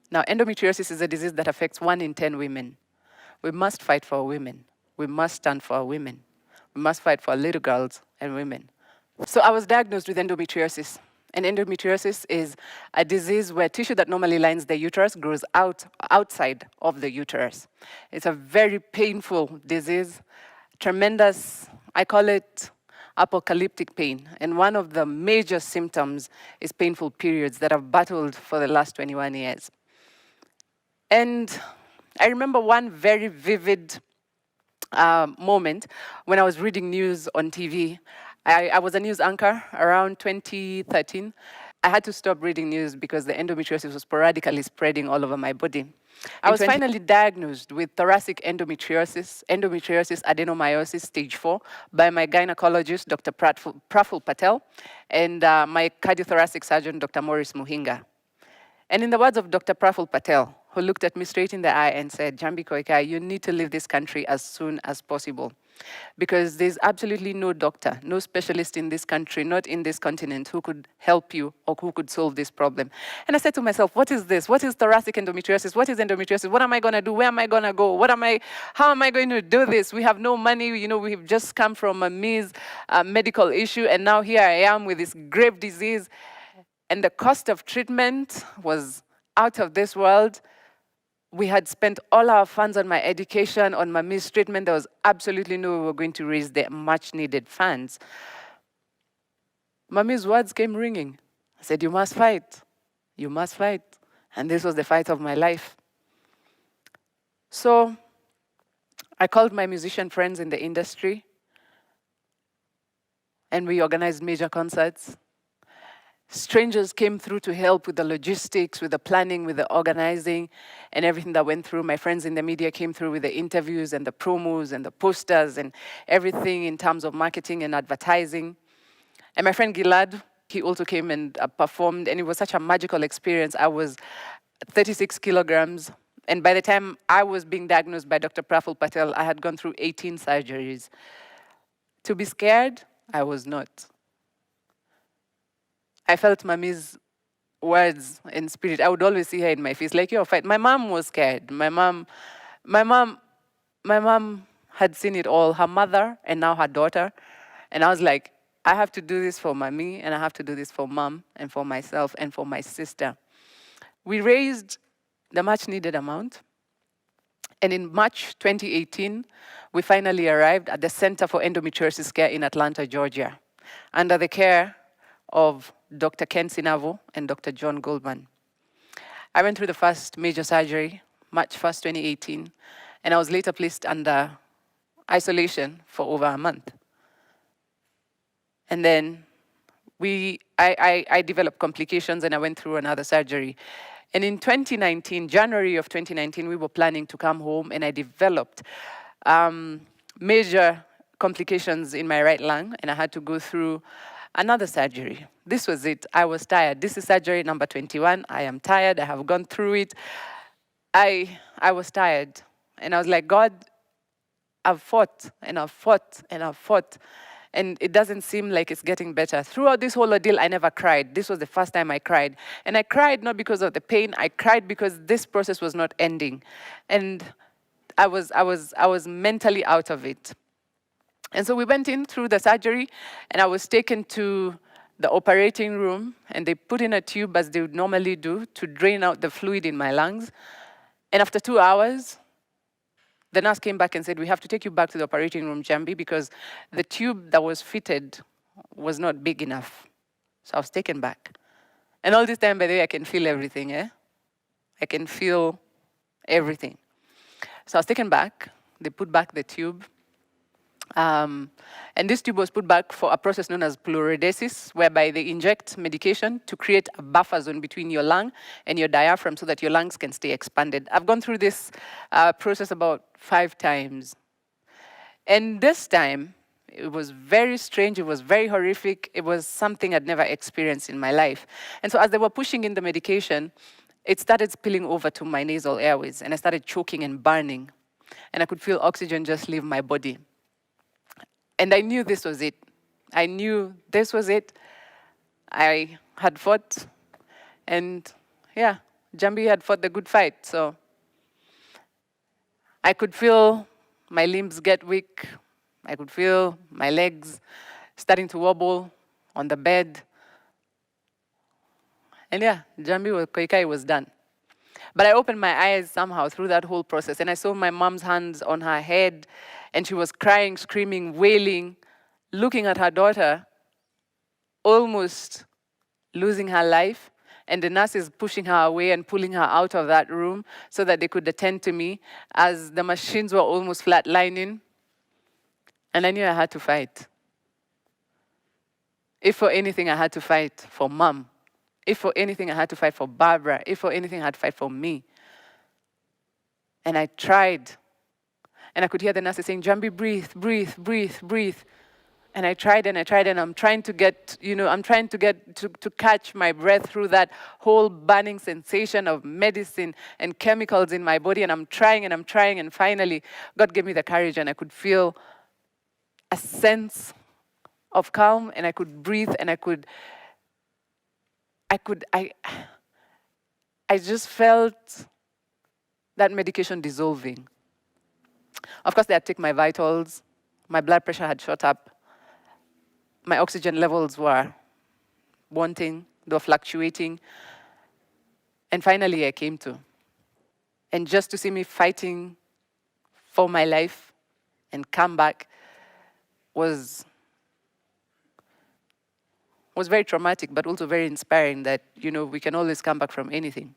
Now, endometriosis is a disease that affects 1 in 10 women. We must fight for our women. We must stand for our women. We must fight for our little girls and women. So I was diagnosed with endometriosis. And endometriosis is a disease where tissue that normally lines the uterus grows outside of the uterus. It's a very painful disease, tremendous, I call it apocalyptic pain. And one of the major symptoms is painful periods that I've battled for the last 21 years. And I remember one very vivid moment when I was reading news on TV. I was a news anchor around 2013. I had to stop reading news because the endometriosis was sporadically spreading all over my body. I was finally diagnosed with thoracic endometriosis adenomyosis stage 4 by my gynecologist, Dr. Praful Patel, and my cardiothoracic surgeon, Dr. Morris Muhinga. And in the words of Dr. Praful Patel, who looked at me straight in the eye and said, Njambi Koikai, you need to leave this country as soon as possible. Because there's absolutely no doctor, no specialist in this country, not in this continent, who could help you or who could solve this problem. And I said to myself, what is this? What is thoracic endometriosis? What is endometriosis? What am I going to do? Where am I going to go? How am I going to do this? We have no money. You know, we've just come from a medical issue, and now here I am with this grave disease. And the cost of treatment was out of this world. We had spent all our funds on my education, on my mistreatment. There was absolutely no way we were going to raise the much needed funds. Mommy's words came ringing. I said, you must fight. You must fight. And this was the fight of my life. So I called my musician friends in the industry, and we organized major concerts. Strangers came through to help with the logistics, with the planning, with the organizing, and everything that went through. My friends in the media came through with the interviews and the promos and the posters and everything in terms of marketing and advertising. And my friend Gilad, he also came and performed, and it was such a magical experience. I was 36 kilograms, and by the time I was being diagnosed by Dr. Praful Patel, I had gone through 18 surgeries. To be scared, I was not. I felt Mommy's words in spirit. I would always see her in my face, like, you're fine. My mom was scared. My mom had seen it all, her mother and now her daughter. And I was like, I have to do this for Mommy, and I have to do this for Mom and for myself and for my sister. We raised the much needed amount. And in March 2018, we finally arrived at the Center for Endometriosis Care in Atlanta, Georgia, under the care of Dr. Ken Sinavo and Dr. John Goldman. I went through the first major surgery, March 1st, 2018, and I was later placed under isolation for over a month. And then I developed complications, and I went through another surgery. And in 2019, January of 2019, we were planning to come home, and I developed major complications in my right lung, and I had to go through another surgery. This was it. I was tired. This is surgery number 21. I am tired. I have gone through it. I was tired. And I was like, God, I've fought, and I've fought, and I've fought. And it doesn't seem like it's getting better. Throughout this whole ordeal, I never cried. This was the first time I cried. And I cried not because of the pain. I cried because this process was not ending. And I was mentally out of it. And so we went in through the surgery, and I was taken to the operating room, and they put in a tube, as they would normally do, to drain out the fluid in my lungs. And after 2 hours, the nurse came back and said, we have to take you back to the operating room, Jhamby, because the tube that was fitted was not big enough. So I was taken back. And all this time, by the way, I can feel everything, eh? I can feel everything. So I was taken back. They put back the tube. And this tube was put back for a process known as pleurodesis, whereby they inject medication to create a buffer zone between your lung and your diaphragm so that your lungs can stay expanded. I've gone through this process about 5 times. And this time, it was very strange, it was very horrific, it was something I'd never experienced in my life. And so as they were pushing in the medication, it started spilling over to my nasal airways, and I started choking and burning. And I could feel oxygen just leave my body. And I knew this was it. I knew this was it. I had fought, and yeah, Jhamby had fought the good fight. So I could feel my limbs get weak. I could feel my legs starting to wobble on the bed. And yeah, Njambi Koikai was done. But I opened my eyes somehow through that whole process, and I saw my mom's hands on her head, and she was crying, screaming, wailing, looking at her daughter, almost losing her life, and the nurses pushing her away and pulling her out of that room so that they could attend to me as the machines were almost flatlining. And I knew I had to fight. If for anything, I had to fight for Mom. If for anything, I had to fight for Barbara. If for anything, I had to fight for me. And I tried. And I could hear the nurses saying, Jhamby, breathe, breathe, breathe, breathe. And I tried, and I'm trying to get, I'm trying to get to catch my breath through that whole burning sensation of medicine and chemicals in my body. And I'm trying, and finally, God gave me the courage, and I could feel a sense of calm, and I could breathe, and I just felt that medication dissolving. Of course, they had taken my vitals. My blood pressure had shot up. My oxygen levels were wanting, they were fluctuating. And finally, I came to. And just to see me fighting for my life and come back was very traumatic, but also very inspiring that, we can always come back from anything.